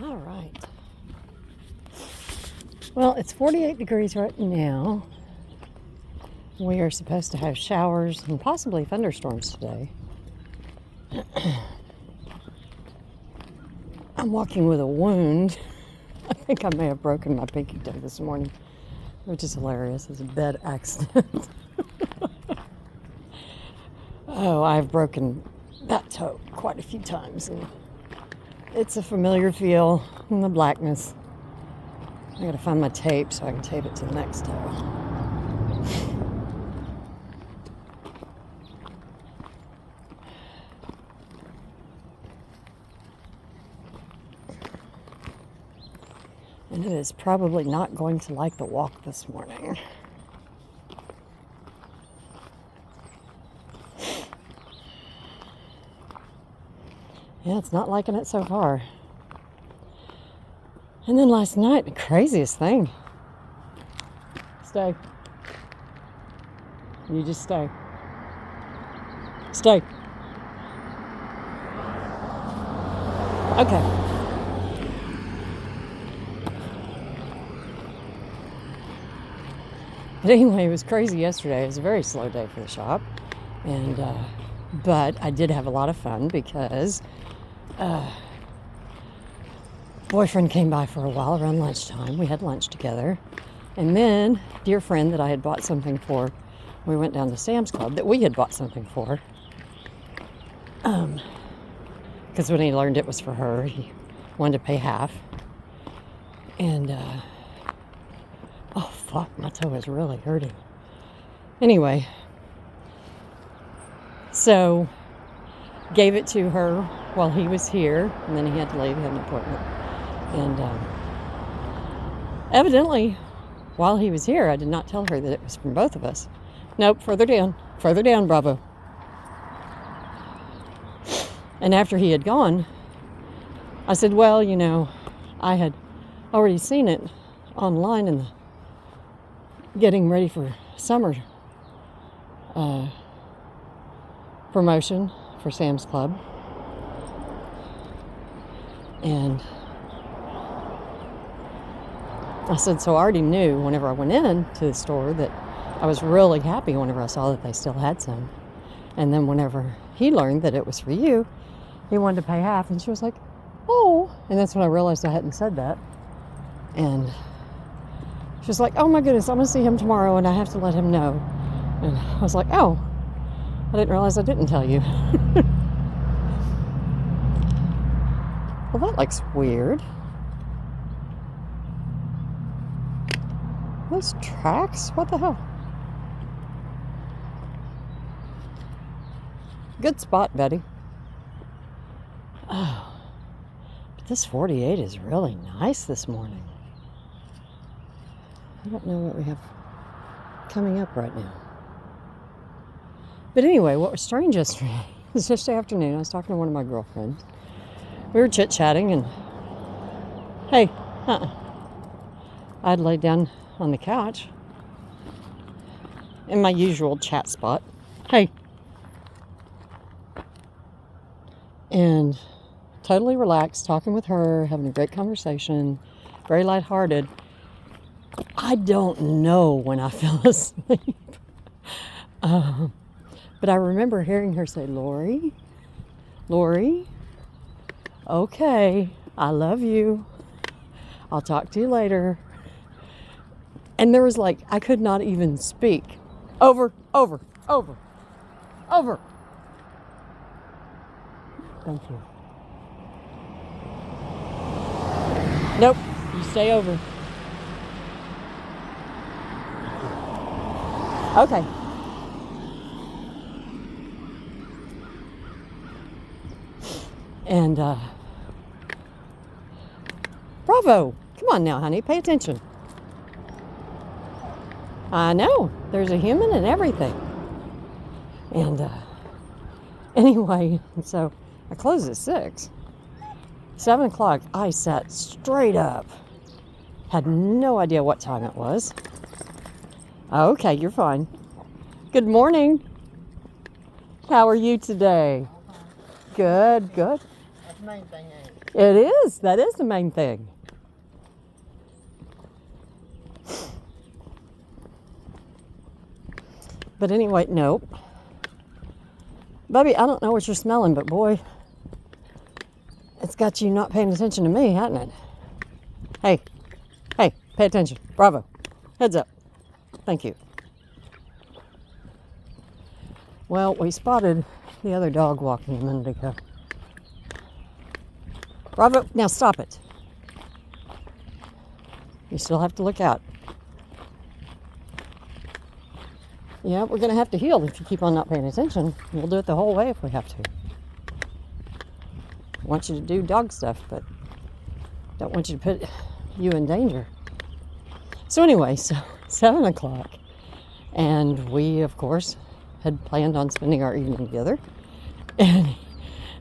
All right. Well, it's 48 degrees right now. We are supposed to have showers and possibly thunderstorms today. I'm walking with a wound. I think I may have broken my pinky toe this morning, which is hilarious. It's a bed accident. Oh, I've broken that toe quite a few times, and it's a familiar feel in the blackness. I gotta find my tape so I can tape it to the next toe. And it is probably not going to like the walk this morning. Yeah, it's not liking it so far. And then last night, the craziest thing. Stay. You just stay. Stay. Okay. But anyway, it was crazy yesterday. It was a very slow day for the shop. And, but I did have a lot of fun because boyfriend came by for a while around lunchtime. We had lunch together. And then, dear friend that I had bought something for, we went down to Sam's Club that we had bought something for. Because when he learned it was for her, he wanted to pay half. And, oh fuck, my toe is really hurting. Anyway, so gave it to her while he was here, and then he had to leave, he had an appointment. And evidently, while he was here, I did not tell her that it was from both of us. Nope, further down, Bravo. And after he had gone, I said, well, you know, I had already seen it online in the getting ready for summer promotion for Sam's Club. And I said, so I already knew whenever I went in to the store that I was really happy whenever I saw that they still had some. And then whenever he learned that it was for you, he wanted to pay half. And she was like, oh. And that's when I realized I hadn't said that. And she was like, oh my goodness, I'm going to see him tomorrow and I have to let him know. And I was like, oh, I didn't realize I didn't tell you. Well, that looks weird. Those tracks? What the hell? Good spot, Betty. Oh, but this 48 is really nice this morning. I don't know what we have coming up right now. But anyway, what was strange yesterday is yesterday afternoon, I was talking to one of my girlfriends. We were chit-chatting and, hey, I'd laid down on the couch in my usual chat spot. Hey. And totally relaxed, talking with her, having a great conversation, very lighthearted. I don't know when I fell asleep. But I remember hearing her say, Lori, okay, I love you. I'll talk to you later. And there was like, I could not even speak. Over. Thank you. Nope, you stay over. Okay. And, Bravo, come on now, honey, pay attention. I know, there's a human and everything. And, anyway, so I closed at 6. 7 o'clock, I sat straight up. Had no idea what time it was. Okay, you're fine. Good morning. How are you today? Good. the main thing, ain't it? It is. That is the main thing. But anyway, nope. Bubby, I don't know what you're smelling, but boy, it's got you not paying attention to me, hasn't it? Hey, hey, pay attention. Bravo. Heads up. Thank you. Well, we spotted the other dog walking a minute ago. Bravo, now stop it. You still have to look out. Yeah, we're going to have to heel if you keep on not paying attention. We'll do it the whole way if we have to. I want you to do dog stuff, but don't want you to put you in danger. So anyway, so 7 o'clock. And we, of course, had planned on spending our evening together. And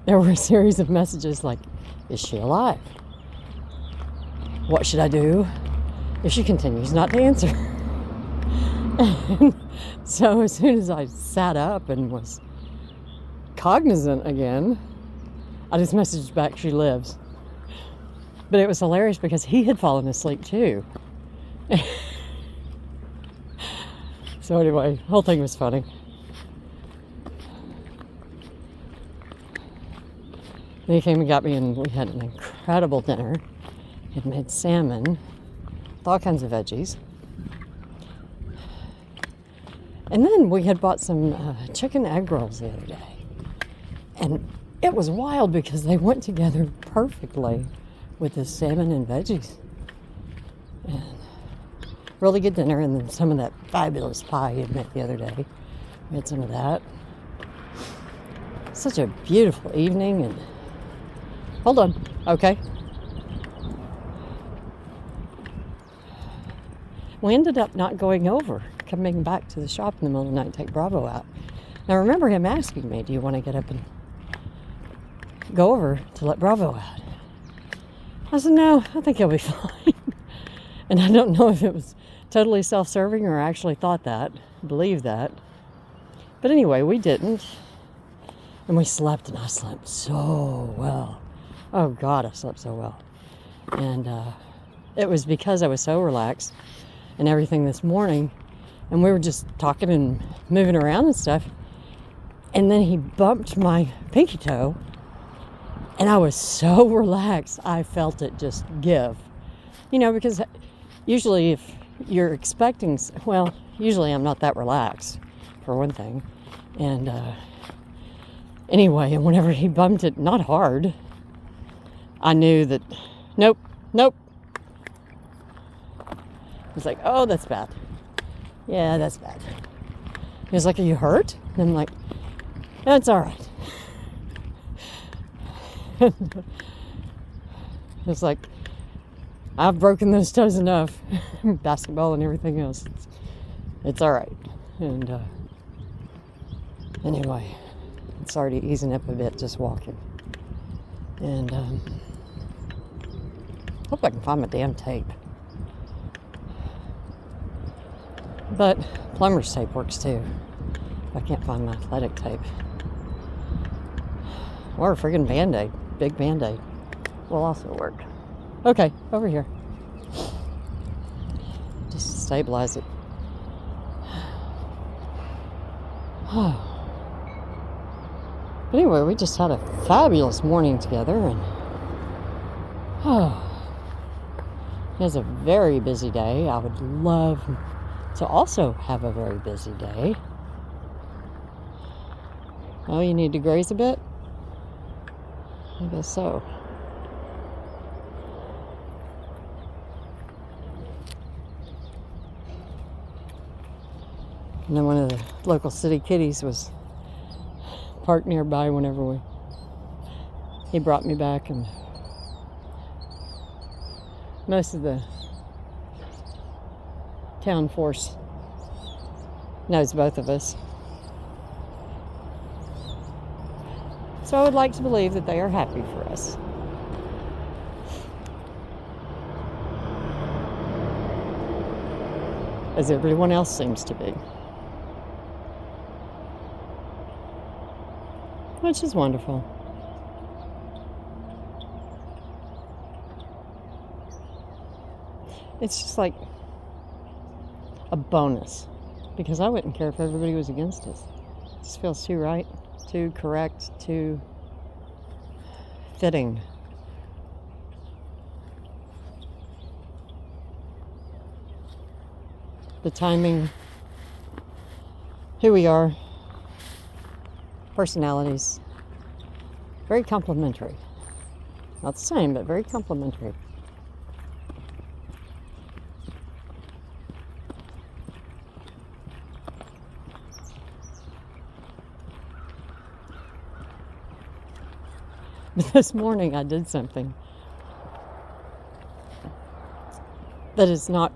there were a series of messages like, is she alive? What should I do if she continues not to answer? And so as soon as I sat up and was cognizant again, I just messaged back, she lives. But it was hilarious because he had fallen asleep too. So anyway, the whole thing was funny. Then he came and got me, and we had an incredible dinner. It made salmon with all kinds of veggies. And then we had bought some chicken egg rolls the other day. And it was wild because they went together perfectly with the salmon and veggies. And really good dinner, and then some of that fabulous pie he had made the other day. We had some of that. Such a beautiful evening, and hold on, okay. We ended up not going over, coming back to the shop in the middle of the night and take Bravo out. Now I remember him asking me, do you want to get up and go over to let Bravo out? I said, no, I think he'll be fine. And I don't know if it was totally self-serving or I actually thought that, believed that. But anyway, we didn't. And we slept, and I slept so well. Oh God, I slept so well. And it was because I was so relaxed and everything this morning, and we were just talking and moving around and stuff, and then he bumped my pinky toe, and I was so relaxed, I felt it just give. You know, because usually if you're expecting, well, usually I'm not that relaxed, for one thing. And anyway, and whenever he bumped it, not hard, I knew that, nope. I was like, oh, that's bad. Yeah, that's bad. He was like, are you hurt? And I'm like, no, it's all right. It's like, I've broken those toes enough, basketball and everything else. It's all right. And anyway, it's already easing up a bit just walking. And hope I can find my damn tape. But plumber's tape works too. If I can't find my athletic tape. Or a friggin' Band-Aid. Big Band-Aid will also work. Okay, over here. Just stabilize it. But anyway, we just had a fabulous morning together, and it was a very busy day. I would love to also have a very busy day. Oh, you need to graze a bit? I guess so. And then one of the local city kitties was parked nearby whenever he brought me back, and most of the town force knows both of us. So I would like to believe that they are happy for us. As everyone else seems to be. Which is wonderful. it's just like a bonus because I wouldn't care if everybody was against us. It just feels too right, too correct, too fitting. The timing, who we are, personalities, very complimentary. Not the same, but very complimentary. But this morning I did something that is not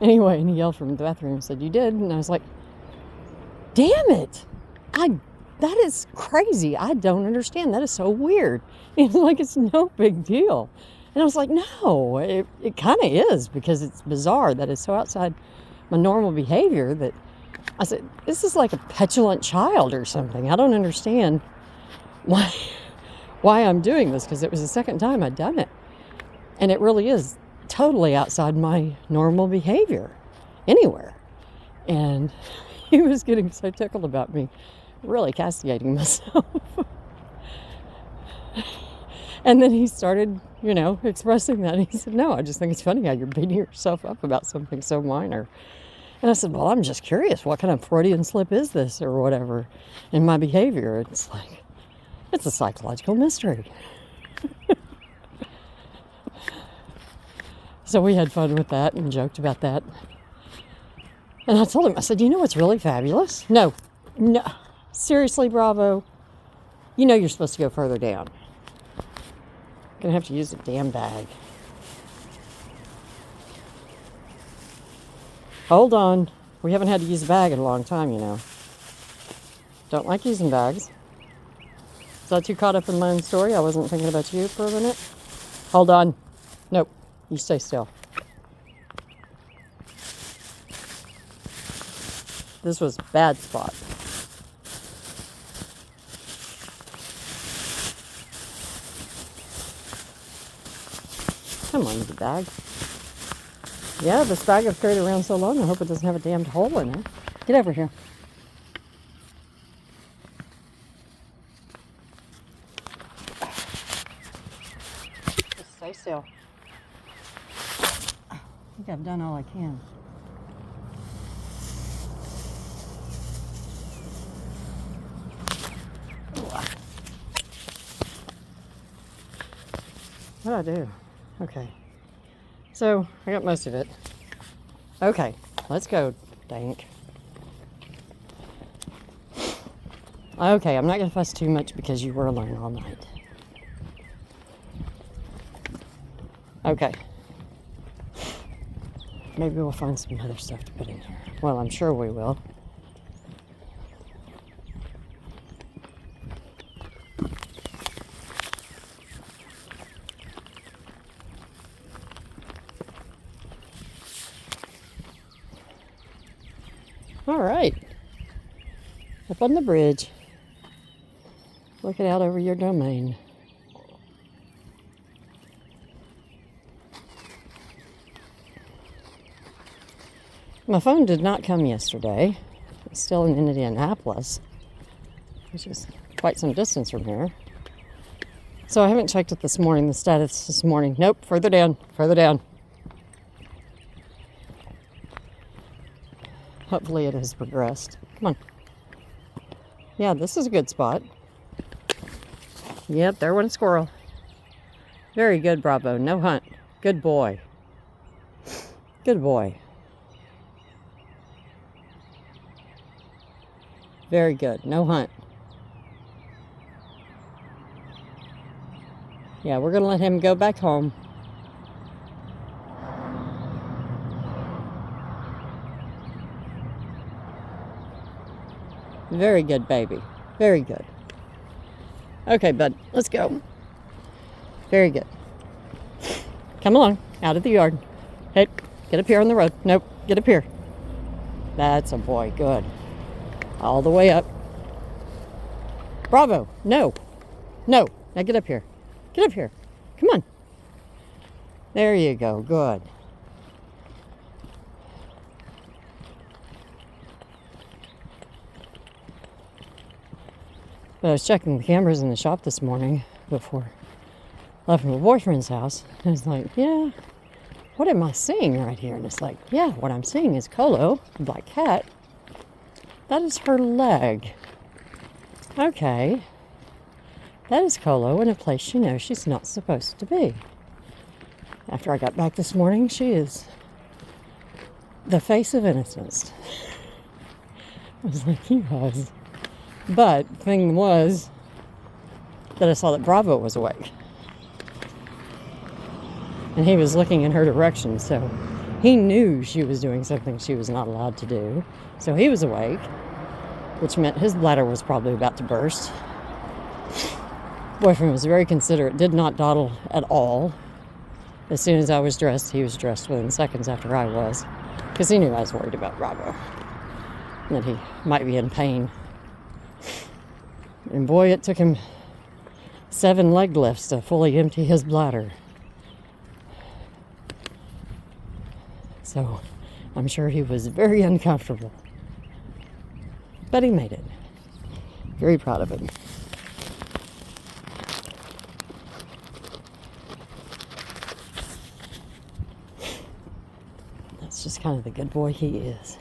anyway, and he yelled from the bathroom and said, "You did?" And I was like, "Damn it! That is crazy. I don't understand. That is so weird." It's like it's no big deal. And I was like, "No, it kind of is because it's bizarre that it's so outside my normal behavior that." I said, "This is like a petulant child or something. I don't understand why I'm doing this because it was the second time I'd done it. And it really is totally outside my normal behavior anywhere." And he was getting so tickled about me really castigating myself. And then he started, expressing that. He said, "No, I just think it's funny how you're beating yourself up about something so minor." And I said, "Well, I'm just curious. What kind of Freudian slip is this or whatever in my behavior?" It's like, it's a psychological mystery. So we had fun with that and joked about that. And I told him, I said, "You know what's really fabulous? No, seriously, Bravo, you're supposed to go further down. I'm going to have to use a damn bag. Hold on. We haven't had to use a bag in a long time, Don't like using bags. Is that too caught up in my own story? I wasn't thinking about you for a minute. Hold on. Nope. You stay still. This was a bad spot. Come on, you bag. Yeah, this bag I've carried around so long, I hope it doesn't have a damned hole in it. Get over here. Just stay still. I think I've done all I can. What did I do? Okay. So, I got most of it. Okay, let's go, dank. Okay, I'm not going to fuss too much because you were alone all night. Okay. Maybe we'll find some other stuff to put in here. Well, I'm sure we will. All right. Up on the bridge. Looking out over your domain. My phone did not come yesterday. It's still in Indianapolis, which is quite some distance from here. So I haven't checked it this morning, the status this morning. Nope, further down, further down. Hopefully it has progressed. Come on. Yeah, this is a good spot. Yep, there went a squirrel. Very good, Bravo. No hunt. Good boy. Good boy. Very good. No hunt. Yeah, we're going to let him go back home. Very good, baby. Very good. Okay, bud. Let's go. Very good. Come along. Out of the yard. Hey, get up here on the road. Nope. Get up here. That's a boy. Good. All the way up. Bravo. No. No. Now get up here. Get up here. Come on. There you go. Good. But I was checking the cameras in the shop this morning before I left my boyfriend's house. And I was like, yeah, what am I seeing right here? And it's like, yeah, what I'm seeing is Colo, the black cat. That is her leg. Okay. That is Colo in a place she knows she's not supposed to be. After I got back this morning, she is the face of innocence. I was like, you guys. But the thing was that I saw that Bravo was awake. And he was looking in her direction, so he knew she was doing something she was not allowed to do. So he was awake, which meant his bladder was probably about to burst. Boyfriend was very considerate, did not dawdle at all. As soon as I was dressed, he was dressed within seconds after I was, because he knew I was worried about Bravo, and that he might be in pain. And boy, it took him 7 leg lifts to fully empty his bladder. So I'm sure he was very uncomfortable. But he made it. Very proud of him. That's just kind of the good boy he is.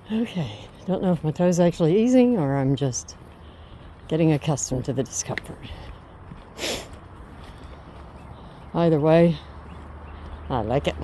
Okay, don't know if my toe's actually easing or I'm just getting accustomed to the discomfort. Either way, I like it.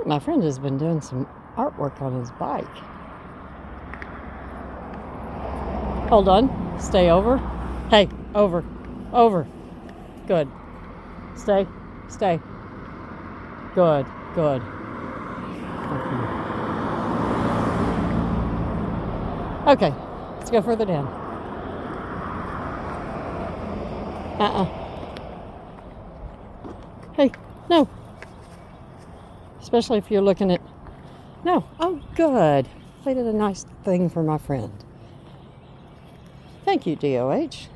My friend has been doing some artwork on his bike. Hold on. Stay over. Hey, over. Over. Good. Stay. Stay. Good. Good. Okay. Let's go further down. Hey, no. Especially if you're looking at... No. Oh, good. They did a nice thing for my friend. Thank you, DOH.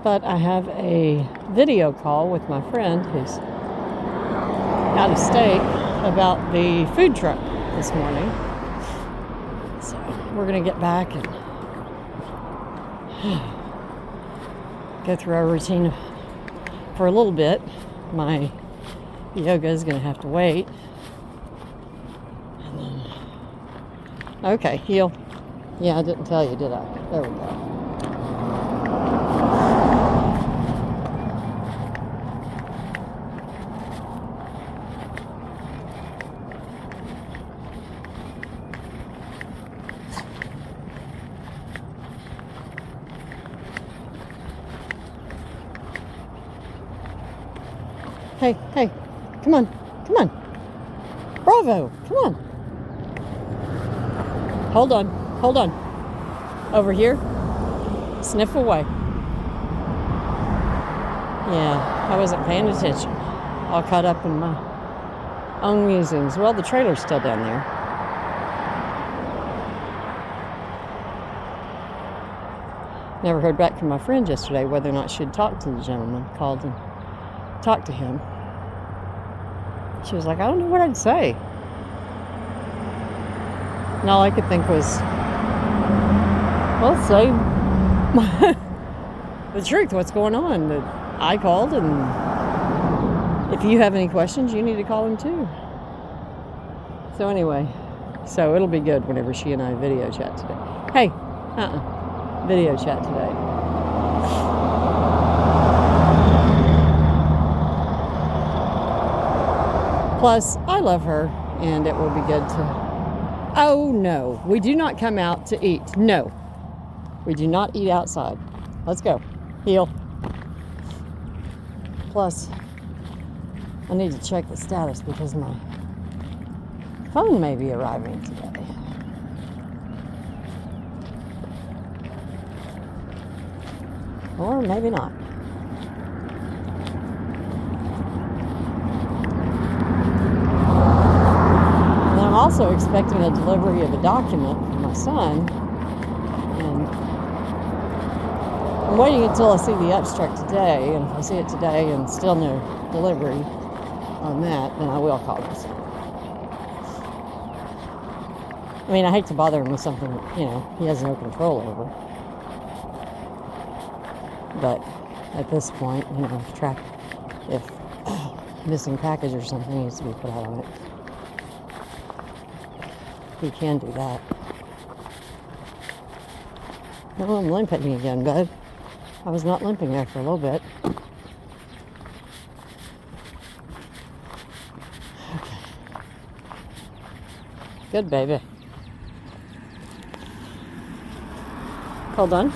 But I have a video call with my friend who's out of state about the food truck this morning. So we're going to get back and go through our routine for a little bit. My yoga is going to have to wait. And then, okay, heel. Yeah, I didn't tell you, did I? There we go. Hey, hey, come on, come on. Bravo, come on. Hold on, hold on. Over here, sniff away. Yeah, I wasn't paying attention. All caught up in my own musings. Well, the trailer's still down there. Never heard back from my friend yesterday whether or not she'd talked to the gentleman. Called and talked to him. She was like, I don't know what I'd say. And all I could think was, well, say the truth, what's going on. That I called and if you have any questions, you need to call him too. So anyway, so it'll be good whenever she and I video chat today. Hey, video chat today. Plus, I love her, and it will be good to... Oh, no. We do not come out to eat. No. We do not eat outside. Let's go. Heel. Plus, I need to check the status because my phone may be arriving today. Or maybe not. And I'm also expecting a delivery of a document from my son. And I'm waiting until I see the abstract today. And if I see it today and still no delivery on that, then I will call my son. I mean, I hate to bother him with something, he has no control over. But at this point, track if missing package or something needs to be put out on it. He can do that. Oh, I'm limping again, bud. I was not limping there for a little bit. Okay. Good, baby. Hold on.